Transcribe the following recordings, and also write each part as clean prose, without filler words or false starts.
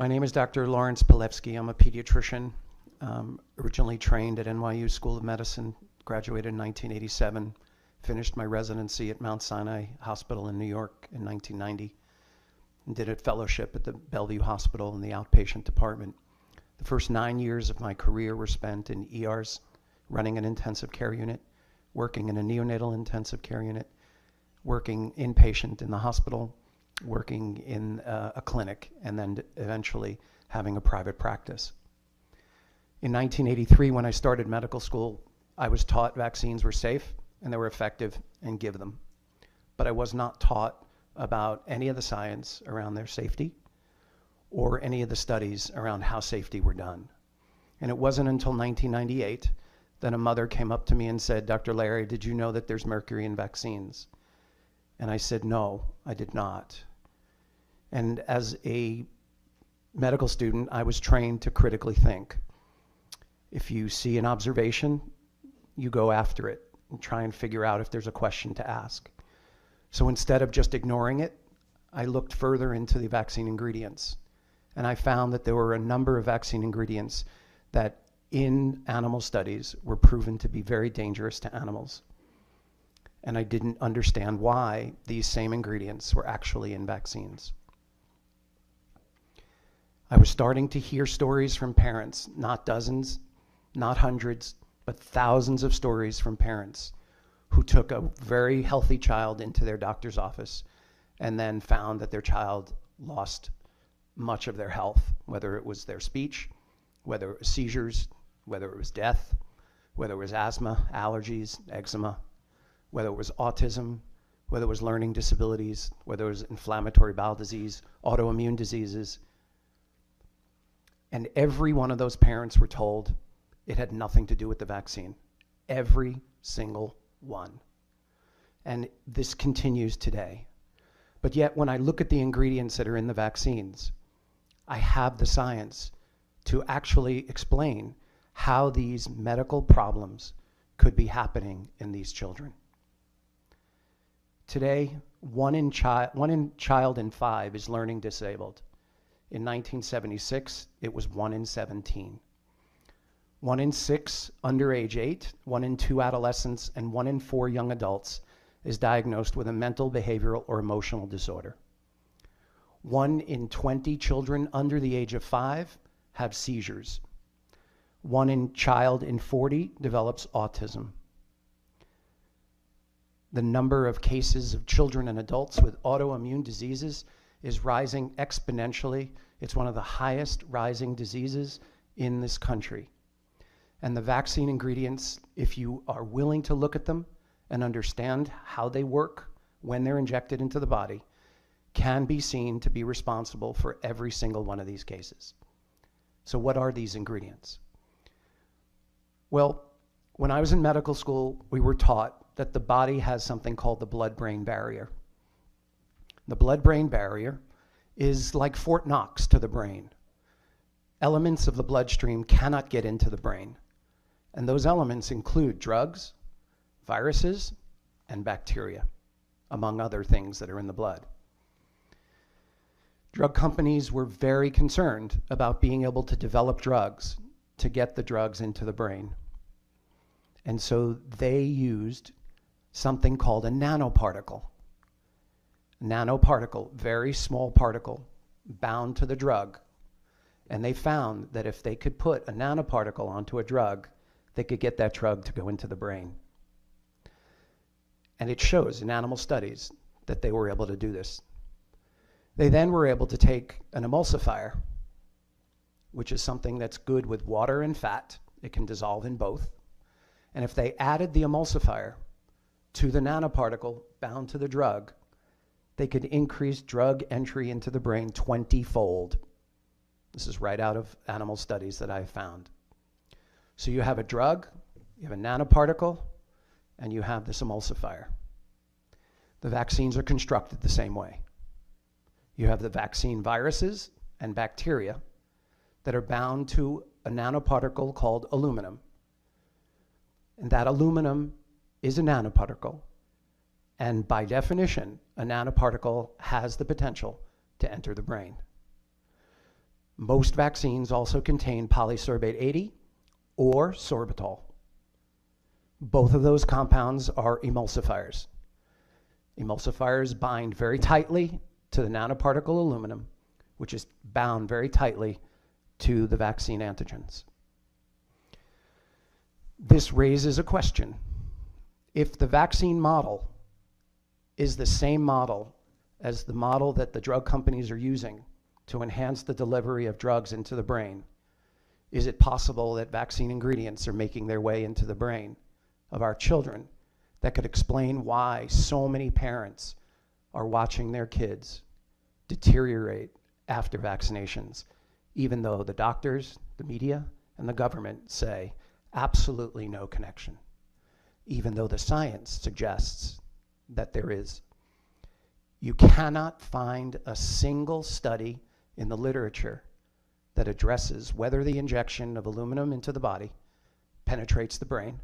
My name is Dr. Lawrence Pilevsky. I'm a pediatrician, originally trained at NYU School of Medicine, graduated in 1987, finished my residency at Mount Sinai Hospital in New York in 1990, and did a fellowship at the Bellevue Hospital in the outpatient department. The first 9 years of my career were spent in ERs, running an intensive care unit, working in a neonatal intensive care unit, working inpatient in the hospital, working in a clinic, and then eventually having a private practice. In 1983, when I started medical school, I was taught vaccines were safe and they were effective and give them. But I was not taught about any of the science around their safety or any of the studies around how safety were done. And it wasn't until 1998 that a mother came up to me and said, "Dr. Larry, did you know that there's mercury in vaccines?" And I said, "No, I did not." And as a medical student, I was trained to critically think. If you see an observation, you go after it and try and figure out if there's a question to ask. So instead of just ignoring it, I looked further into the vaccine ingredients. And I found that there were a number of vaccine ingredients that in animal studies were proven to be very dangerous to animals. And I didn't understand why these same ingredients were actually in vaccines. I was starting to hear stories from parents, not dozens, not hundreds, but thousands of stories from parents who took a very healthy child into their doctor's office and then found that their child lost much of their health, whether it was their speech, whether it was seizures, whether it was death, whether it was asthma, allergies, eczema, whether it was autism, whether it was learning disabilities, whether it was inflammatory bowel disease, autoimmune diseases. And every one of those parents were told it had nothing to do with the vaccine. Every single one. And this continues today. But yet, when I look at the ingredients that are in the vaccines, I have the science to actually explain how these medical problems could be happening in these children. Today, one child in 5 is learning disabled. In 1976, it was 1 in 17. 1 in 6 under age 8, 1 in 2 adolescents, and 1 in 4 young adults is diagnosed with a mental, behavioral, or emotional disorder. 1 in 20 children under the age of 5 have seizures. 1 child in 40 develops autism. The number of cases of children and adults with autoimmune diseases is rising exponentially. It's one of the highest rising diseases in this country. And the vaccine ingredients, if you are willing to look at them and understand how they work when they're injected into the body, can be seen to be responsible for every single one of these cases. So what are these ingredients? Well, when I was in medical school, we were taught that the body has something called the blood-brain barrier. The blood-brain barrier is like Fort Knox to the brain. Elements of the bloodstream cannot get into the brain. And those elements include drugs, viruses, and bacteria, among other things that are in the blood. Drug companies were very concerned about being able to develop drugs to get the drugs into the brain. And so they used something called a nanoparticle. Nanoparticle, very small particle, bound to the drug. And they found that if they could put a nanoparticle onto a drug, they could get that drug to go into the brain. And it shows in animal studies that they were able to do this. They then were able to take an emulsifier, which is something that's good with water and fat. It can dissolve in both. And if they added the emulsifier to the nanoparticle bound to the drug, they could increase drug entry into the brain 20-fold. This is right out of animal studies that I've found. So you have a drug, you have a nanoparticle, and you have this emulsifier. The vaccines are constructed the same way. You have the vaccine viruses and bacteria that are bound to a nanoparticle called aluminum. And that aluminum is a nanoparticle. And by definition, a nanoparticle has the potential to enter the brain. Most vaccines also contain polysorbate 80 or sorbitol. Both of those compounds are emulsifiers. Emulsifiers bind very tightly to the nanoparticle aluminum, which is bound very tightly to the vaccine antigens. This raises a question. If the vaccine model is the same model as the model that the drug companies are using to enhance the delivery of drugs into the brain, is it possible that vaccine ingredients are making their way into the brain of our children that could explain why so many parents are watching their kids deteriorate after vaccinations, even though the doctors, the media, and the government say absolutely no connection, even though the science suggests that there is. You cannot find a single study in the literature that addresses whether the injection of aluminum into the body penetrates the brain,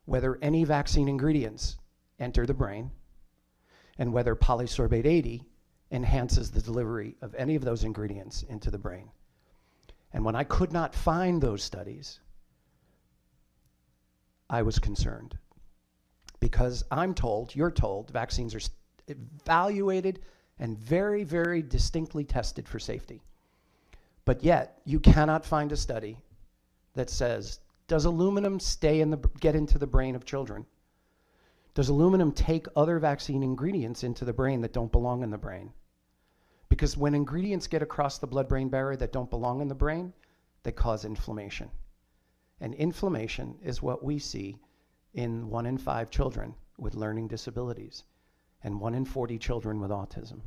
whether any vaccine ingredients enter the brain, and whether polysorbate 80 enhances the delivery of any of those ingredients into the brain. And when I could not find those studies, I was concerned. Because I'm told, you're told, vaccines are evaluated and very, very distinctly tested for safety. But yet, you cannot find a study that says, does aluminum get into the brain of children? Does aluminum take other vaccine ingredients into the brain that don't belong in the brain? Because when ingredients get across the blood-brain barrier that don't belong in the brain, they cause inflammation. And inflammation is what we see in 1 in 5 children with learning disabilities and 1 in 40 children with autism.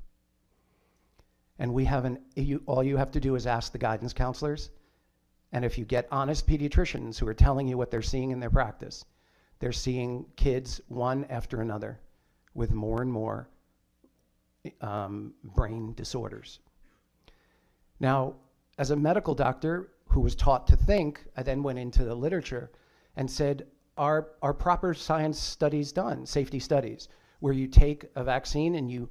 And we have all you have to do is ask the guidance counselors. And if you get honest pediatricians who are telling you what they're seeing in their practice, they're seeing kids one after another with more and more brain disorders. Now, as a medical doctor who was taught to think, I then went into the literature and said, are proper science studies done, safety studies, where you take a vaccine and you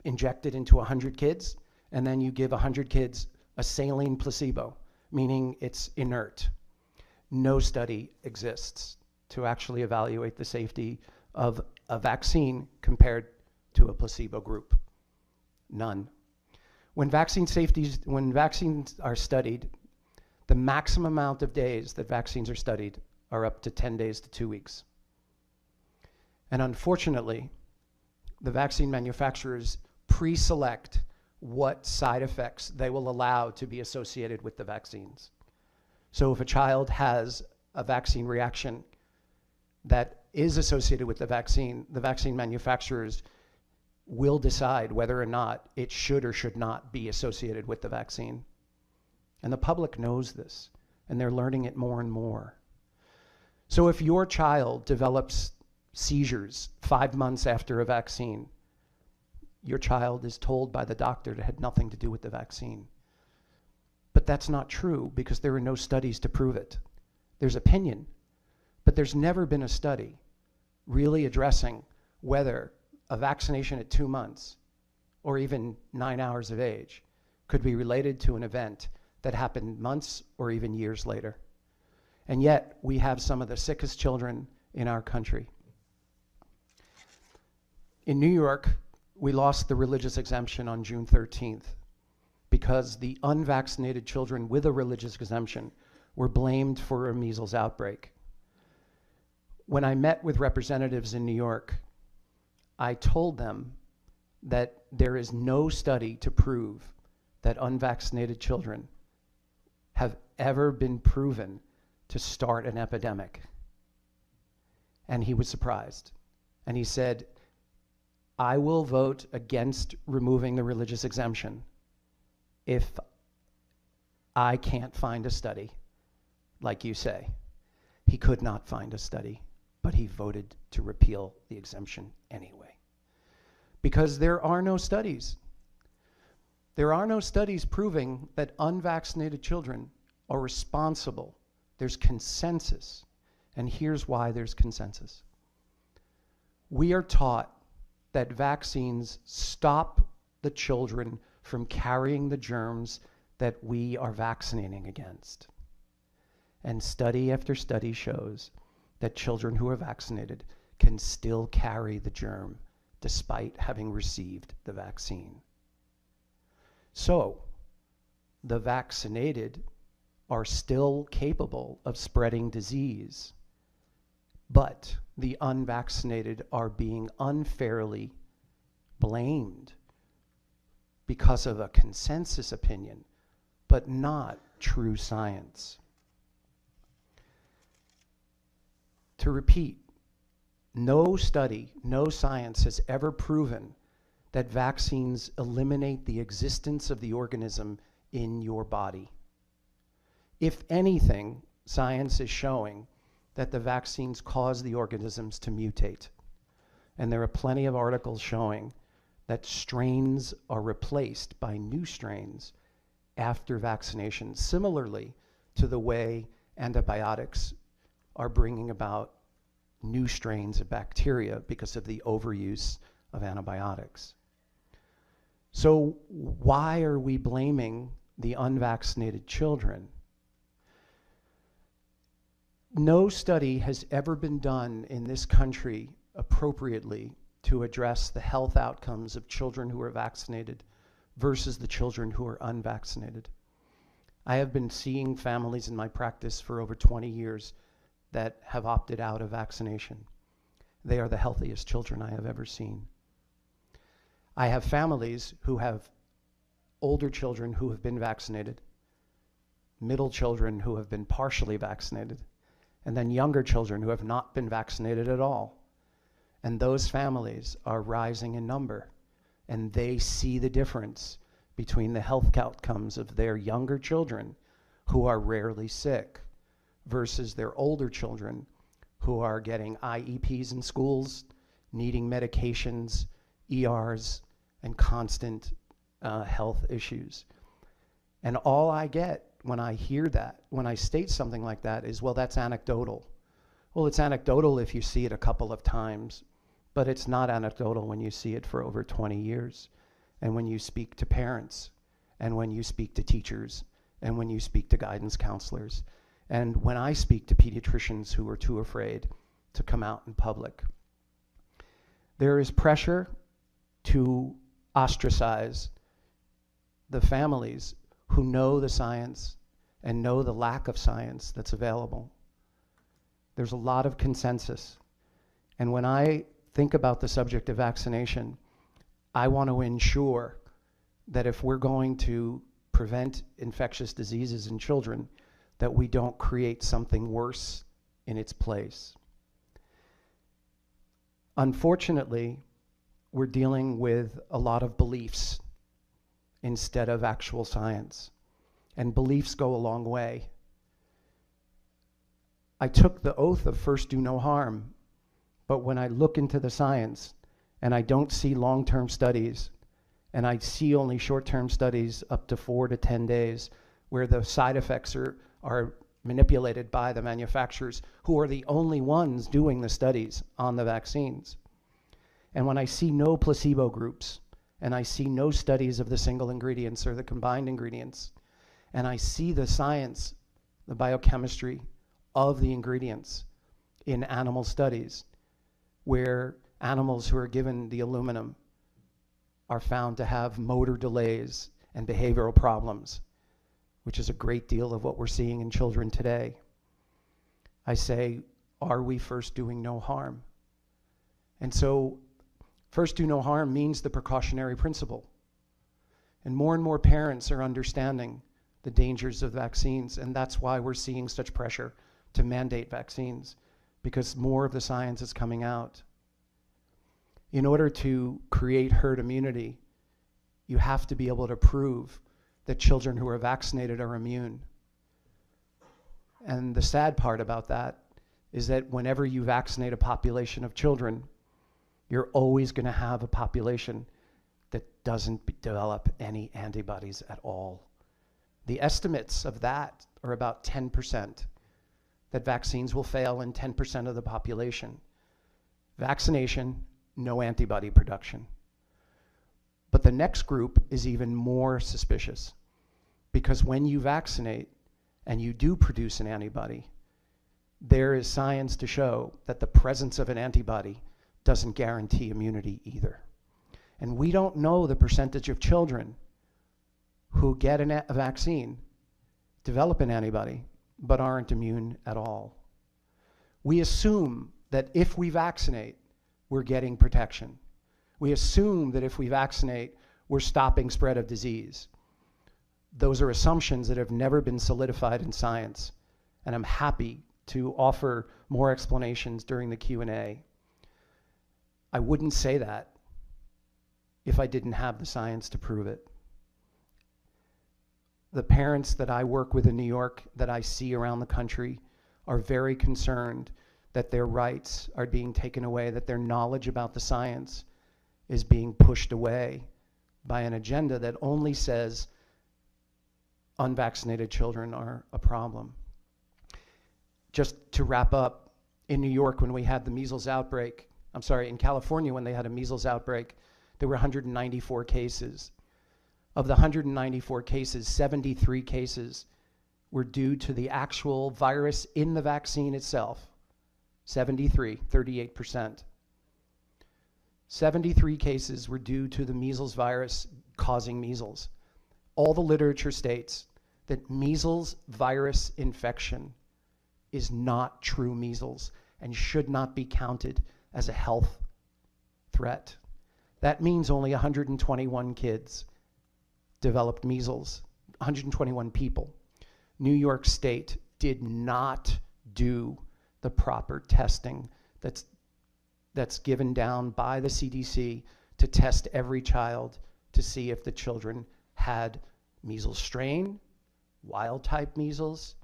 inject it into 100 kids, and then you give 100 kids a saline placebo, meaning it's inert. No study exists to actually evaluate the safety of a vaccine compared to a placebo group. None. When vaccines are studied, the maximum amount of days that vaccines are studied are up to 10 days to 2 weeks. And unfortunately, the vaccine manufacturers pre-select what side effects they will allow to be associated with the vaccines. So if a child has a vaccine reaction that is associated with the vaccine manufacturers will decide whether or not it should or should not be associated with the vaccine. And the public knows this, and they're learning it more and more. So if your child develops seizures 5 months after a vaccine, your child is told by the doctor it had nothing to do with the vaccine. But that's not true because there are no studies to prove it. There's opinion, but there's never been a study really addressing whether a vaccination at 2 months or even 9 hours of age could be related to an event that happened months or even years later. And yet we have some of the sickest children in our country. In New York, we lost the religious exemption on June 13th because the unvaccinated children with a religious exemption were blamed for a measles outbreak. When I met with representatives in New York, I told them that there is no study to prove that unvaccinated children have ever been proven to start an epidemic. And he was surprised. And he said, I will vote against removing the religious exemption if I can't find a study, like you say. He could not find a study, but he voted to repeal the exemption anyway. Because there are no studies. There are no studies proving that unvaccinated children are responsible. There's consensus. And here's why there's consensus. We are taught that vaccines stop the children from carrying the germs that we are vaccinating against. And study after study shows that children who are vaccinated can still carry the germ despite having received the vaccine. So, the vaccinated are still capable of spreading disease, but the unvaccinated are being unfairly blamed because of a consensus opinion, but not true science. To repeat, no study, no science has ever proven that vaccines eliminate the existence of the organism in your body. If anything, science is showing that the vaccines cause the organisms to mutate. And there are plenty of articles showing that strains are replaced by new strains after vaccination, similarly to the way antibiotics are bringing about new strains of bacteria because of the overuse of antibiotics. So why are we blaming the unvaccinated children? No study has ever been done in this country appropriately to address the health outcomes of children who are vaccinated versus the children who are unvaccinated. I have been seeing families in my practice for over 20 years that have opted out of vaccination. They are the healthiest children I have ever seen. I have families who have older children who have been vaccinated, middle children who have been partially vaccinated, and then younger children who have not been vaccinated at all. And those families are rising in number, and they see the difference between the health outcomes of their younger children who are rarely sick versus their older children who are getting IEPs in schools, needing medications, ERs, and constant health issues. And all I get when I hear that, when I state something like that, is, well, that's anecdotal. Well, it's anecdotal if you see it a couple of times, but it's not anecdotal when you see it for over 20 years, and when you speak to parents, and when you speak to teachers, and when you speak to guidance counselors, and when I speak to pediatricians who are too afraid to come out in public. There is pressure to ostracize the families who know the science and know the lack of science that's available. There's a lot of consensus. And when I think about the subject of vaccination, I want to ensure that if we're going to prevent infectious diseases in children, that we don't create something worse in its place. Unfortunately, we're dealing with a lot of beliefs instead of actual science. And beliefs go a long way. I took the oath of first do no harm, but when I look into the science and I don't see long-term studies, and I see only short-term studies up to 4 to 10 days where the side effects are manipulated by the manufacturers, who are the only ones doing the studies on the vaccines. And when I see no placebo groups, and I see no studies of the single ingredients or the combined ingredients, and I see the science, the biochemistry of the ingredients in animal studies, where animals who are given the aluminum are found to have motor delays and behavioral problems, which is a great deal of what we're seeing in children today. I say, are we first doing no harm? And so, first do no harm means the precautionary principle. And more parents are understanding the dangers of vaccines, and that's why we're seeing such pressure to mandate vaccines, because more of the science is coming out. In order to create herd immunity, you have to be able to prove that children who are vaccinated are immune. And the sad part about that is that whenever you vaccinate a population of children, you're always going to have a population that doesn't develop any antibodies at all. The estimates of that are about 10%, that vaccines will fail in 10% of the population. Vaccination, no antibody production. But the next group is even more suspicious, Because when you vaccinate and you do produce an antibody, there is science to show that the presence of an antibody doesn't guarantee immunity either. And we don't know the percentage of children who get a vaccine, develop an antibody, but aren't immune at all. We assume that if we vaccinate, we're getting protection. We assume that if we vaccinate, we're stopping spread of disease. Those are assumptions that have never been solidified in science, and I'm happy to offer more explanations during the Q&A. I wouldn't say that if I didn't have the science to prove it. The parents that I work with in New York, that I see around the country, are very concerned that their rights are being taken away, that their knowledge about the science is being pushed away by an agenda that only says unvaccinated children are a problem. Just to wrap up, in New York when we had the measles outbreak, in California when they had a measles outbreak, there were 194 cases. Of the 194 cases, 73 cases were due to the actual virus in the vaccine itself. 73, 38%. 73 cases were due to the measles virus causing measles. All the literature states that measles virus infection is not true measles and should not be counted as a health threat. That means only 121 kids developed measles, 121 people. New York State did not do the proper testing that's given down by the CDC to test every child to see if the children had measles strain, wild type measles,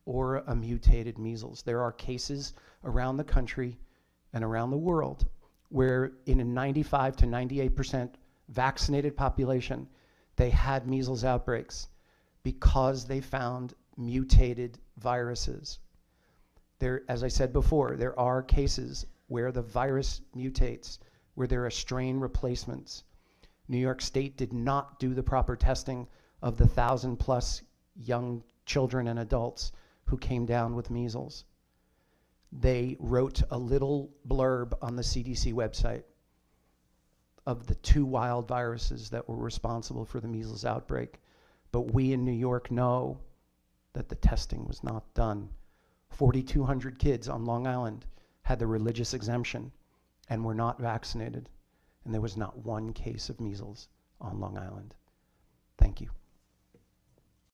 or a mutated measles. There are cases around the country and around the world where in a 95 to 98% vaccinated population, they had measles outbreaks because they found mutated viruses. There, as I said before, there are cases where the virus mutates, where there are strain replacements. New York State did not do the proper testing of the 1,000+ young children and adults who came down with measles. They wrote a little blurb on the CDC website of the 2 wild viruses that were responsible for the measles outbreak. But we in New York know that the testing was not done. 4,200 kids on Long Island had the religious exemption and were not vaccinated. And there was not one case of measles on Long Island. Thank you.